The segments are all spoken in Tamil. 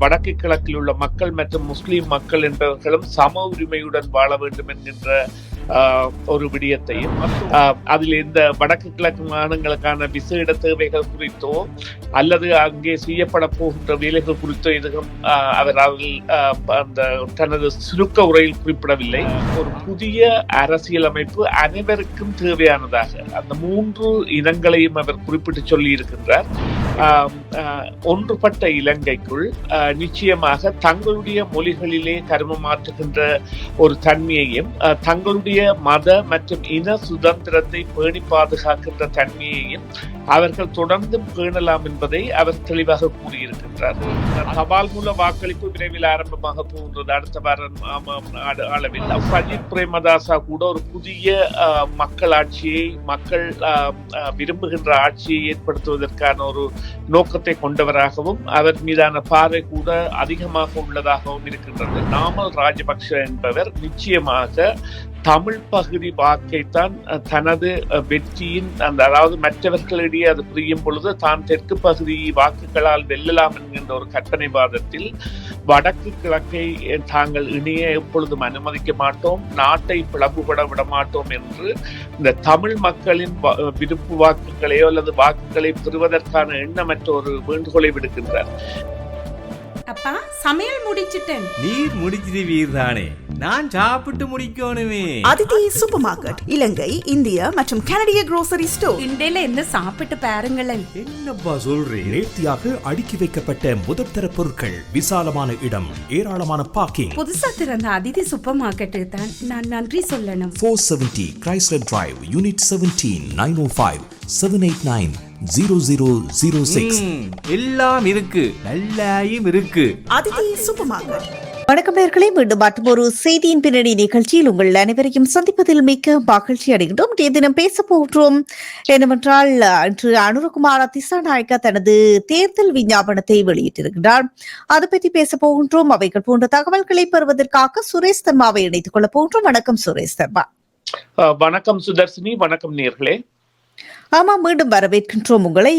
வடக்கு கிழக்கில் உள்ள மக்கள் மற்றும் முஸ்லிம் மக்கள் என்பவர்களும் சம உரிமையுடன் வாழ வேண்டும் என்கின்ற ஒரு விடயத்தையும் அதில் இந்த வடக்கு கிழக்கு மாநிலங்களுக்கான விசேட தேவைகள் குறித்தோ அல்லது அங்கே செய்யப்பட போகின்ற வேலைகள் குறித்தோ எதுவும் அவர் அதில் அந்த தனது சுருக்க உரையில் குறிப்பிடவில்லை. ஒரு புதிய அரசியலமைப்பு அனைவருக்கும் தேவையானதாக அந்த 3 இனங்களையும் அவர் குறிப்பிட்டு சொல்லி இருக்கின்றார். ஒன்றுபட்ட இலங்கைக்குள் நிச்சயமாக தங்களுடைய மொழிகளிலே கருமமாற்றுகின்ற ஒரு தன்மையையும் தங்களுடைய மத மற்றும் இன சுதந்திரத்தை பேணி பாதுகாக்கின்ற தன்மையையும் அவர்கள் தொடர்ந்து பேணலாம் என்பதை அவர் தெளிவாக கூறியிருக்கின்றார். தபால் மூல வாக்களிப்பு விரைவில் ஆரம்பமாக போகின்றது. அடுத்த வாரம் அளவில் சஜித் பிரேமதாசா கூட ஒரு புதிய மக்கள் ஆட்சியை மக்கள் விரும்புகின்ற ஆட்சியை ஏற்படுத்துவதற்கான ஒரு நோக்கத்தை கொண்டவராகவும் அவர் மீதான பார்வை கூட அதிகமாக உள்ளதாகவும் இருக்கின்றது. நாமல் ராஜபக்ஷ என்பவர் நிச்சயமாக தமிழ் பகுதி வாக்கைத்தான் தனது வெற்றியின் அதாவது மற்றவர்களிடையே அது புரியும் பொழுது தான் தெற்கு பகுதி வாக்குகளால் வெல்லலாம் என்கின்ற ஒரு கற்பனைவாதத்தில் வடக்கு கிழக்கை தாங்கள் இணைய எப்பொழுதும் அனுமதிக்க மாட்டோம், நாட்டை பிளவுபட விட மாட்டோம் என்று இந்த தமிழ் மக்களின் விருப்பு வாக்குகளையோ அல்லது வாக்குகளை பெறுவதற்கான எண்ணமற்ற ஒரு வேண்டுகோளை விடுக்கின்றார். அப்பா சமையல் முடிச்சிட்டேன். நீர் முடிச்சிடுவீர் தானே, நான் சாப்பிட்டு முடிக்கணுமே. அதிதி சூப்பர் மார்க்கெட், இலங்கை, இந்தியா மற்றும் கனடிய grocery store. இன்றையில என்ன சாப்பிட்டு பாருங்களேன். என்னப்பா சொல்றேன்? நேர்த்தியாக அடுக்கி வைக்கப்பட்ட முதற்தர பொருட்கள், விசாலமான இடம், ஏராளமான பார்க்கிங். புதுசா திறந்த அதிதி சூப்பர் மார்க்கெட்டுக்கு தான் நான் நன்றி சொல்லணும். 470 Chrysler Drive, Unit 17, 905-789-0006. எல்லாம் இருக்கு, நல்லாயும் இருக்கு. Aditi super market. வணக்கம் நேயர்களே, மீண்டும் மற்றும் ஒரு செய்தியின் பின்னணி நிகழ்ச்சியில் உங்கள் அனைவரையும் சந்திப்பதில் மிக்க மகிழ்ச்சி அடைகின்றோம். இன்றைய தினம் பேச போகிறோம் என்னவென்றால், இன்று அனுரகுமார திசாநாயக்க தனது தேர்தல் விஞ்ஞாபனத்தை வெளியிட்டிருக்கிறார். அதை பற்றி பேச போகின்றோம். அவைகள் போன்ற தகவல்களை பெறுவதற்காக சுரேஷ் தர்மாவை இணைத்துக் கொள்ள போகின்றோம். வணக்கம் சுரேஷ் தர்மா. வணக்கம் சுதர்சினி. வணக்கம் நேயர்களே. ஆமா, மீண்டும் வரவேற்கின்றோம் உங்களை.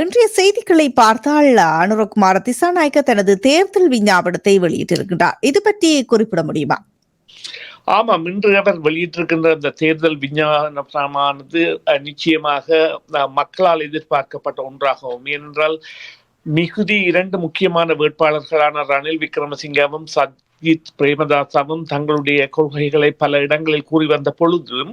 இன்றைய செய்திகளை பார்த்தால் அனுரகுமார திசாநாயக்க தனது தேர்தல் விஞ்ஞாபனத்தை வெளியிட்டிருக்கின்றார். இது பற்றி குறிப்பிட முடியுமா? ஆமாம், இன்று அவர் வெளியிட்டிருக்கின்ற இந்த தேர்தல் விஞ்ஞாபனமானது நிச்சயமாக மக்களால் எதிர்பார்க்கப்பட்ட ஒன்றாகவும், ஏனென்றால் மிகுதி 2 முக்கியமான வேட்பாளர்களான ரணில் விக்ரமசிங்கவும் சஜித் பிரேமதாசாவும் தங்களுடைய கொள்கைகளை பல இடங்களில் கூறி வந்த பொழுதும்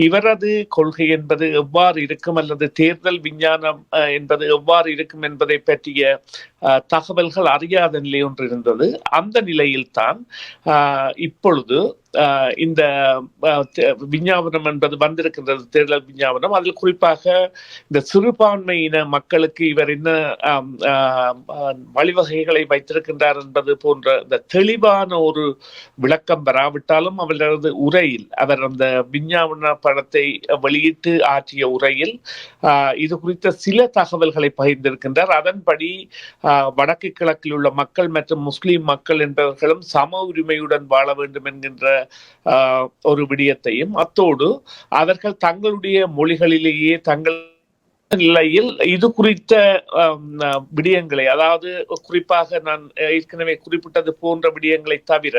இவரது கொள்கை என்பது எவ்வாறு இருக்கும் அல்லது தேர்தல் விஞ்ஞானம் என்பது எவ்வாறு இருக்கும் என்பதை பற்றிய தகவல்கள் அறியாத நிலை ஒன்று இருந்தது. அந்த நிலையில்தான் இப்பொழுது இந்த விஞ்ஞாபனம் என்பது வந்திருக்கின்றது, தேர்தல் விஞ்ஞாபனம். அதில் குறிப்பாக இந்த சிறுபான்மையின மக்களுக்கு இவர் என்ன வழிவகைகளை வைத்திருக்கின்றார் என்பது போன்ற இந்த தெளிவான ஒரு விளக்கம் பெறாவிட்டாலும் அவரது உரையில், அவர் அந்த விஞ்ஞாபன படத்தை வெளியிட்டு ஆற்றிய உரையில் இது குறித்த சில தகவல்களை பகிர்ந்திருக்கின்றார். அதன்படி வடக்கு கிழக்கில் உள்ள மக்கள் மற்றும் முஸ்லிம் மக்கள் என்பவர்களும் சம உரிமையுடன் வாழ வேண்டும் என்கின்ற ஒரு விடயத்தையும், அத்தோடு அவர்கள் தங்களுடைய மொழிகளிலேயே தங்கள் நிலையில் இது குறித்த விடயங்களை, அதாவது குறிப்பாக நான் ஏற்கனவே குறிப்பிட்டது போன்ற விடயங்களை தவிர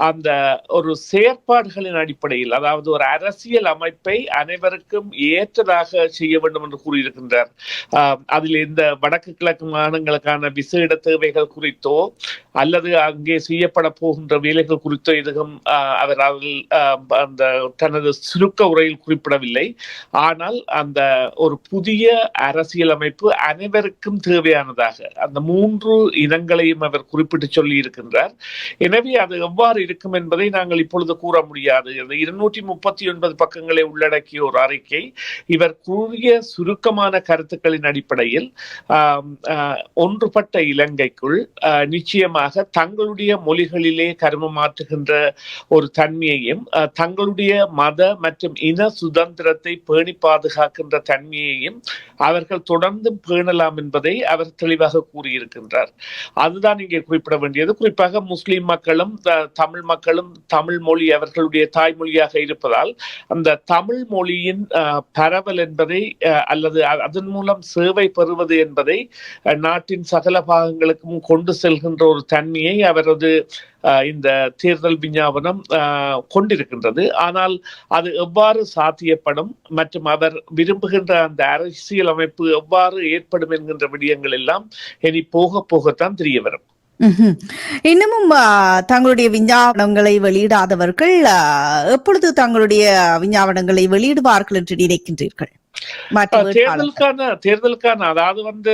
அந்த ஒரு செயற்பாடுகளின் அடிப்படையில், அதாவது ஒரு அரசியல் அமைப்பை அனைவருக்கும் ஏற்றதாக செய்ய வேண்டும் என்று கூறியிருக்கின்றார். அதில் இந்த வடக்கு கிழக்கு மாநிலங்களுக்கான விசேட தேவைகள் குறித்தோ அல்லது அங்கே செய்யப்பட போகின்ற வேலைகள் குறித்தோ எதுவும் அவர் அதில் அந்த தனது சுருக்க உரையில் குறிப்பிடவில்லை. ஆனால் அந்த ஒரு புதிய அரசியலமைப்பு அனைவருக்கும் தேவையானதாக அந்த 3 இனங்களையும் அவர் குறிப்பிட்டு சொல்லி இருக்கின்றார். எனவே அது எவ்வாறு இருக்கும் என்பதை நாங்கள் இப்பொழுது கூற முடியாது. 239 பக்கங்களை உள்ளடக்கிய ஒரு அறிக்கை. இவர் கூறிய சுருக்கமான கருத்துக்களின் அடிப்படையில் ஒன்றுபட்ட இலங்கைக்குள் நிச்சயமாக தங்களுடைய மொழிகளிலே கருமமாற்றுகின்ற ஒரு தன்மையையும் தங்களுடைய மத மற்றும் இன சுதந்திரத்தை பேணி பாதுகாக்கின்ற தன்மையையும் அவர்கள் தொடர்ந்து பேணலாம் என்பதை அவர் தெளிவாக கூறியிருக்கின்றார். அதுதான் இங்கே குறிப்பிட வேண்டியது. குறிப்பாக முஸ்லிம் மக்களும் தமிழ் மக்களும் தமிழ் மொழி அவர்களுடைய தாய்மொழியாக இருப்பதால் அந்த தமிழ் மொழியின் பரவல் என்பதை அல்லது அதன் மூலம் சேவை பெறுவது என்பதை நாட்டின் சகல பாகங்களுக்கும் கொண்டு செல்கின்ற ஒரு தன்மையை அவரது இந்த தேர்தல் விஞ்ஞாபனம் கொண்டிருக்கின்றது. ஆனால் அது எவ்வாறு சாத்தியப்படும் மற்றும் அவர் விரும்புகின்ற அந்த அரசியல் அமைப்பு எவ்வாறு ஏற்படும் என்கின்ற விடயங்கள் எல்லாம் இனி போக போகத்தான் தெரிய வரும். இன்னமும் தங்களுடைய விஞ்ஞாபனங்களை வெளியிடாதவர்கள் எப்பொழுது தங்களுடைய விஞ்ஞாபனங்களை வெளியிடுவார்கள் என்று நினைக்கின்றீர்கள்? தேர்தலுக்கான அதாவது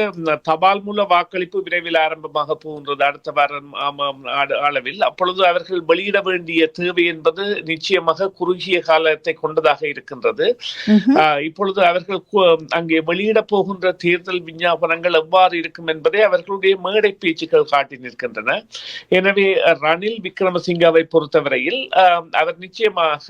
தபால் மூல வாக்களிப்பு விரைவில் ஆரம்பமாக போகின்றது அடுத்த வாரம் அளவில். அப்பொழுது அவர்கள் வெளியிட வேண்டிய தேவை என்பது நிச்சயமாக குறுகிய காலத்தை கொண்டதாக இருக்கின்றது. இப்பொழுது அவர்கள் அங்கே வெளியிட போகின்ற தேர்தல் விஞ்ஞாபனங்கள் எவ்வாறு இருக்கும் என்பதை அவர்களுடைய மேடை பேச்சுக்கள் காட்டி நிற்கின்றன. எனவே ரணில் விக்ரமசிங்கவை பொறுத்தவரையில் அவர் நிச்சயமாக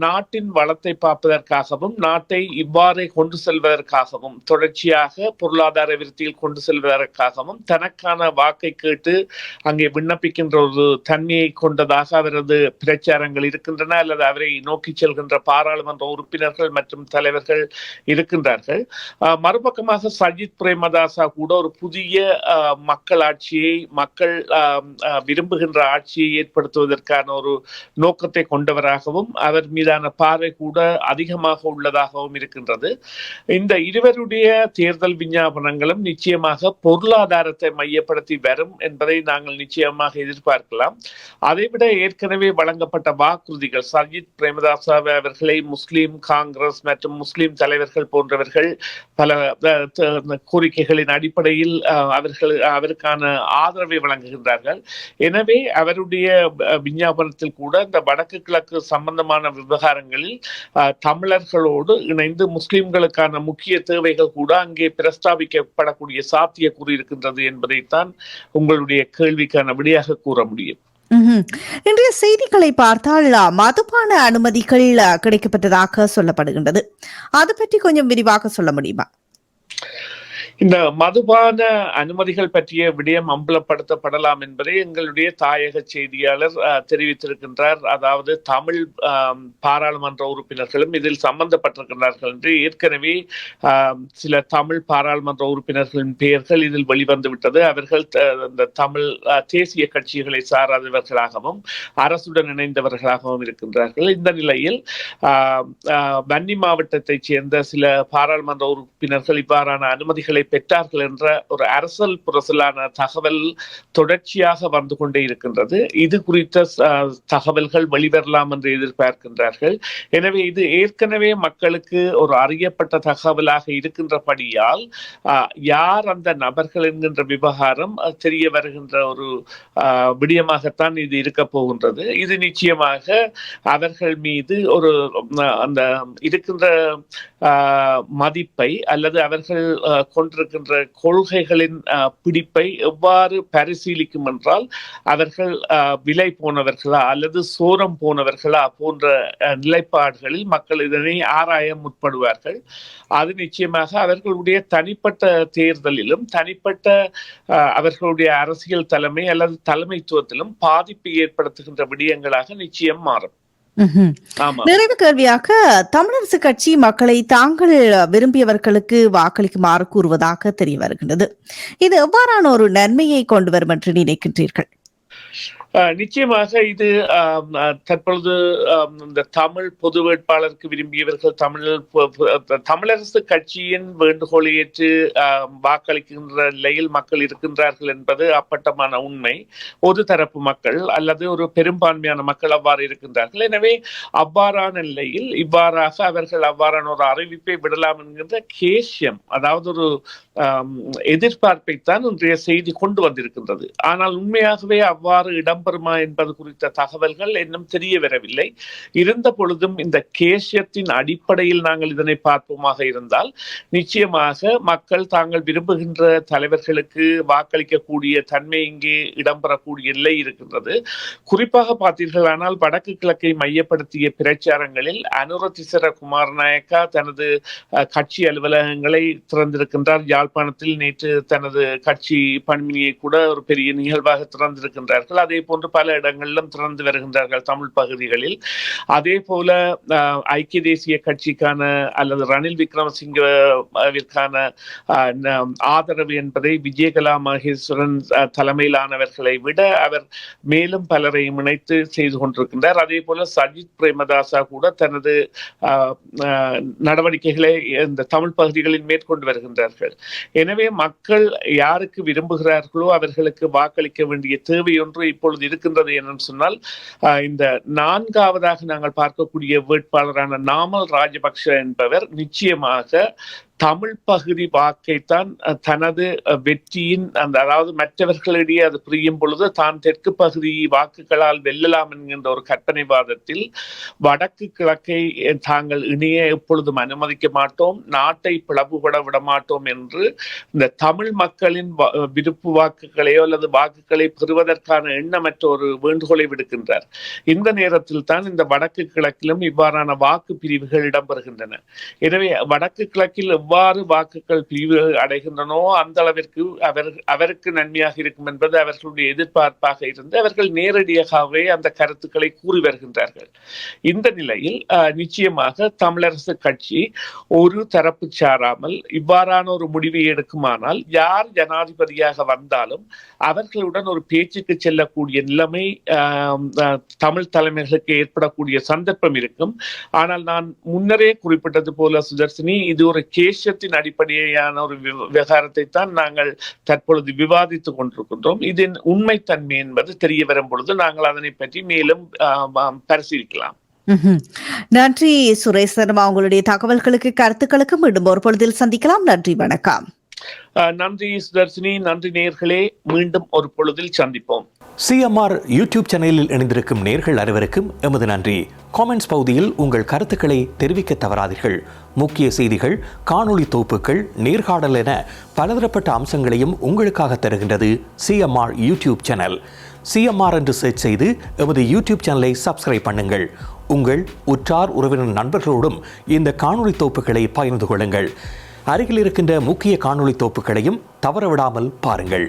நாட்டின் வளத்தை பார்ப்பதற்காகவும் நாட்டை இவ்வாறே கொண்டு செல்வதற்காகவும் தொடர்ச்சியாக பொருளாதார விருத்தியில் கொண்டு செல்வதற்காகவும் தனக்கான வாக்கை கேட்டு அங்கே விண்ணப்பிக்கின்ற ஒரு தன்மையை கொண்டதாக அவரது பிரச்சாரங்கள் இருக்கின்றன அல்லது அவரை நோக்கி செல்கின்ற பாராளுமன்ற உறுப்பினர்கள் மற்றும் தலைவர்கள் இருக்கின்றார்கள். மறுபக்கமாக சஜித் பிரேமதாசா கூட ஒரு புதிய மக்களாட்சியை மக்கள் விரும்புகின்ற ஆட்சியை ஏற்படுத்துவதற்கான ஒரு நோக்கத்தை கொண்டவராகவும் அவர் மீதான பார்வை கூட அதிகமாக உள்ளதாகவும் இருக்கின்றது. இந்த இருவருடைய தேர்தல் விஞ்ஞாபனங்களும் நிச்சயமாக பொருளாதாரத்தை மையப்படுத்தி வரும் என்பதை நாங்கள் நிச்சயமாக எதிர்பார்க்கலாம். அதைவிட ஏற்கனவே வழங்கப்பட்ட வாக்குறுதிகள் சஜித் பிரேமதாசா அவர்களை முஸ்லிம் காங்கிரஸ் மற்றும் முஸ்லிம் தலைவர்கள் போன்றவர்கள் பல கோரிக்கைகளின் அடிப்படையில் அவருக்கான ஆதரவை வழங்குகின்றார்கள். எனவே அவருடைய விஞ்ஞாபனத்தில் கூட இந்த வடக்கு கிழக்கு சம்பந்தமான விவகாரங்களில் தமிழர்களோடு இணைந்து முஸ்லிம்களுக்கான முக்கிய தேவைகள் கூட அங்கே பிரஸ்தாபிக்கப்படக்கூடிய சாத்தியக்கூறு இருக்கின்றது என்பதைத்தான் உங்களுடைய கேள்விக்கான விடையாக கூற முடியும். இன்றைய செய்திகளை பார்த்தால் மதுபான அனுமதிகள் கிடைக்கப்பட்டதாக சொல்லப்படுகின்றது. அது பற்றி கொஞ்சம் விரிவாக சொல்ல முடியுமா? இந்த மதுபான அனுமதிகள் பற்றிய விடயம் அம்பலப்படுத்தப்படலாம் என்பதை எங்களுடைய தாயக செய்தியாளர் தெரிவித்திருக்கின்றார். அதாவது தமிழ் பாராளுமன்ற உறுப்பினர்களும் இதில் சம்பந்தப்பட்டிருக்கிறார்கள் என்று ஏற்கனவே சில தமிழ் பாராளுமன்ற உறுப்பினர்களின் பெயர்கள் இதில் வெளிவந்துவிட்டது. அவர்கள் இந்த தமிழ் தேசிய கட்சிகளை சாராதவர்களாகவும் அரசுடன் இணைந்தவர்களாகவும் இருக்கின்றார்கள். இந்த நிலையில் வன்னி மாவட்டத்தைச் சேர்ந்த சில பாராளுமன்ற உறுப்பினர்கள் இவ்வாறான அனுமதிகளை பெற்றார்கள் என்ற ஒரு அரசல் புரசலான தகவல் தொடர்ச்சியாக வந்து கொண்டே இருக்கின்றது. இது குறித்த தகவல்கள் வெளிவரலாம் என்று எதிர்பார்க்கின்றார்கள். எனவே இது ஏற்கனவே மக்களுக்கு ஒரு அறியப்பட்ட தகவலாக இருக்கின்றபடியால் யார் அந்த நபர்கள் என்கின்ற விவகாரம் தெரிய வருகின்ற ஒரு விடயமாகத்தான் இது இருக்க போகின்றது. இது நிச்சயமாக அவர்கள் மீது ஒரு அந்த இருக்கின்ற மதிப்பை அல்லது அவர்கள் கொண்டிருக்கின்ற கொள்கைகளின் பிடிப்பை எவ்வாறு பரிசீலிக்கும் என்றால் அவர்கள் விலை போனவர்களா அல்லது சோரம் போனவர்களா போன்ற நிலைப்பாடுகளில் மக்கள் இதனை ஆராய முற்படுவார்கள். அது நிச்சயமாக அவர்களுடைய தனிப்பட்ட தேர்தலிலும் தனிப்பட்ட அவர்களுடைய அரசியல் தலைமை அல்லது தலைமைத்துவத்திலும் பாதிப்பை ஏற்படுத்துகின்ற விடயங்களாக நிச்சயம் மாறும். நிறைவு கேள்வியாக தமிழரசு கட்சி மக்களை தாங்கள் விரும்பியவர்களுக்கு வாக்களிக்குமாறு கூறுவதாக தெரிய வருகின்றது. இது எவ்வாறான ஒரு நன்மையை கொண்டு வரும் என்று நினைக்கின்றீர்கள்? நிச்சயமாக இது தற்பொழுது இந்த தமிழ் பொது வேட்பாளருக்கு விரும்பியவர்கள் தமிழரசு கட்சியின் வேண்டுகோளை ஏற்று வாக்களிக்கின்ற நிலையில் மக்கள் இருக்கின்றார்கள் என்பது அப்பட்டமான உண்மை. ஒரு தரப்பு மக்கள் அல்லது ஒரு பெரும்பான்மையான மக்கள் அவ்வாறு இருக்கின்றார்கள். எனவே அவ்வாறான நிலையில் இவ்வாறாக அவர்கள் அவ்வாறான ஒரு அறிவிப்பை விடலாம் என்கின்ற கேஷ்யம், அதாவது ஒரு எதிர்பார்ப்பைத்தான் இன்றைய செய்தி கொண்டு வந்திருக்கின்றது. ஆனால் உண்மையாகவே அவ்வாறு இடம் இடம்பெறுமா என்பது குறித்த தகவல்கள் இன்னும் தெரிய வரவில்லை. இருந்த பொழுதும் இந்த கேஷியத்தின் அடிப்படையில் நாங்கள் இதனை பார்ப்போமாக இருந்தால் நிச்சயமாக மக்கள் தாங்கள் விரும்புகின்ற தலைவர்களுக்கு வாக்களிக்கக்கூடிய தன்மை இங்கே இடம்பெறக்கூடிய நிலை இருக்கின்றது. குறிப்பாக பார்த்தீர்களானால் வடக்கு கிழக்கை மையப்படுத்திய பிரச்சாரங்களில் அனுர திசர குமாரநாயக்கா தனது கட்சி அலுவலகங்களை திறந்திருக்கின்றார். யாழ்ப்பாணத்தில் நேற்று தனது கட்சி பணிமனையை கூட ஒரு பெரிய நிகழ்வாக திறந்திருக்கின்றார்கள். அதே போன்று பல இடங்களிலும் திறந்து வருகின்றார்கள் தமிழ் பகுதிகளில். அதே போல ஐக்கிய தேசிய கட்சிக்கான அல்லது ரணில் விக்ரமசிங்கவிற்கான ஆதரவு என்பதை விஜயகலா மகேஸ்வரன் தலைமையிலானவர்களை விட அவர் மேலும் பலரையும் இணைத்து செய்து கொண்டிருக்கின்றார். அதே போல சஜித் பிரேமதாசா கூட தனது நடவடிக்கைகளை இந்த தமிழ் பகுதிகளில் மேற்கொண்டு வருகின்றார்கள். எனவே மக்கள் யாருக்கு விரும்புகிறார்களோ அவர்களுக்கு வாக்களிக்க வேண்டிய தேவை ஒன்று இப்பொழுது இருக்கின்றது என்று சொன்னால், இந்த நான்காவதாக நாங்கள் பார்க்கக்கூடிய வேட்பாளரான நாமல் ராஜபக்ஷ என்பவர் நிச்சயமாக தமிழ் பகுதி வாக்கைத்தான் தனது வெற்றியின் அதாவது மற்றவர்களிடையே அது புரியும் பொழுது தான் தெற்கு பகுதி வாக்குகளால் வெல்லலாம் என்கின்ற ஒரு கற்பனைவாதத்தில் வடக்கு கிழக்கை தாங்கள் இணைய எப்பொழுதும் அனுமதிக்க மாட்டோம், நாட்டை பிளவுபட விட மாட்டோம் என்று இந்த தமிழ் மக்களின் விருப்பு வாக்குகளையோ அல்லது வாக்குகளை பெறுவதற்கான எண்ணமற்ற ஒரு வேண்டுகோளை விடுக்கின்றார். இந்த நேரத்தில் தான் இந்த வடக்கு கிழக்கிலும் இவ்வாறான வாக்கு பிரிவுகள் இடம்பெறுகின்றன. எனவே வடக்கு கிழக்கில் எவ்வாறு வாக்குகள் பிரிவுகள் அடைகின்றனோ அந்த அளவிற்கு அவருக்கு நன்மையாக இருக்கும் என்பது அவர்களுடைய எதிர்பார்ப்பாக இருந்து அவர்கள் நேரடியாகவே அந்த கருத்துக்களை கூறி வருகின்றார்கள். இந்த நிலையில் நிச்சயமாக தமிழரசு கட்சி ஒரு தரப்பு சாராமல் இவ்வாறான ஒரு முடிவை எடுக்குமானால் யார் ஜனாதிபதியாக வந்தாலும் அவர்களுடன் ஒரு பேச்சுக்கு செல்லக்கூடிய நிலைமை தமிழ் தலைமைகளுக்கு ஏற்படக்கூடிய சந்தர்ப்பம் இருக்கும். ஆனால் நான் முன்னரே குறிப்பிட்டது போல சுதர்சினி, இது ஒரு கேஷத்தின் அடிப்படையான ஒரு விவகாரத்தை தான் நாங்கள் தற்பொழுது விவாதித்துக் கொண்டிருக்கின்றோம். இதன் உண்மைத்தன்மை என்பது தெரிய வரும் பொழுது நாங்கள் அதனை பற்றி மேலும் பரிசீலிக்கலாம். நன்றி சுரேஷ் சர்மா, உங்களுடைய தகவல்களுக்கு கருத்துக்களுக்கு மீண்டும் ஒரு பொழுதில் சந்திக்கலாம். நன்றி, வணக்கம். நன்றி சுதர்சினி, நன்றி நேயர்களே, மீண்டும் ஒரு பொழுதில் சந்திப்போம். சிஎம்ஆர் யூடியூப் சேனலில் இணைந்திருக்கும் நேயர்கள் அனைவருக்கும் எமது நன்றி. காமெண்ட்ஸ் பகுதியில் உங்கள் கருத்துக்களை தெரிவிக்க தவறாதீர்கள். முக்கிய செய்திகள், காணொளி தொகுப்புகள், நேர்காணல் என பலதரப்பட்ட அம்சங்களையும் உங்களுக்காக தருகின்றது சிஎம்ஆர் யூடியூப் சேனல். சிஎம்ஆர் என்று சர்ச் செய்து எமது யூடியூப் சேனலை சப்ஸ்கிரைப் பண்ணுங்கள். உங்கள் உற்றார் உறவினர் நண்பர்களோடும் இந்த காணொளி தொகுப்புகளை பகிர்ந்து கொள்ளுங்கள். அருகில் இருக்கின்ற முக்கிய காணொளி தொகுப்புகளையும் தவறவிடாமல் பாருங்கள்.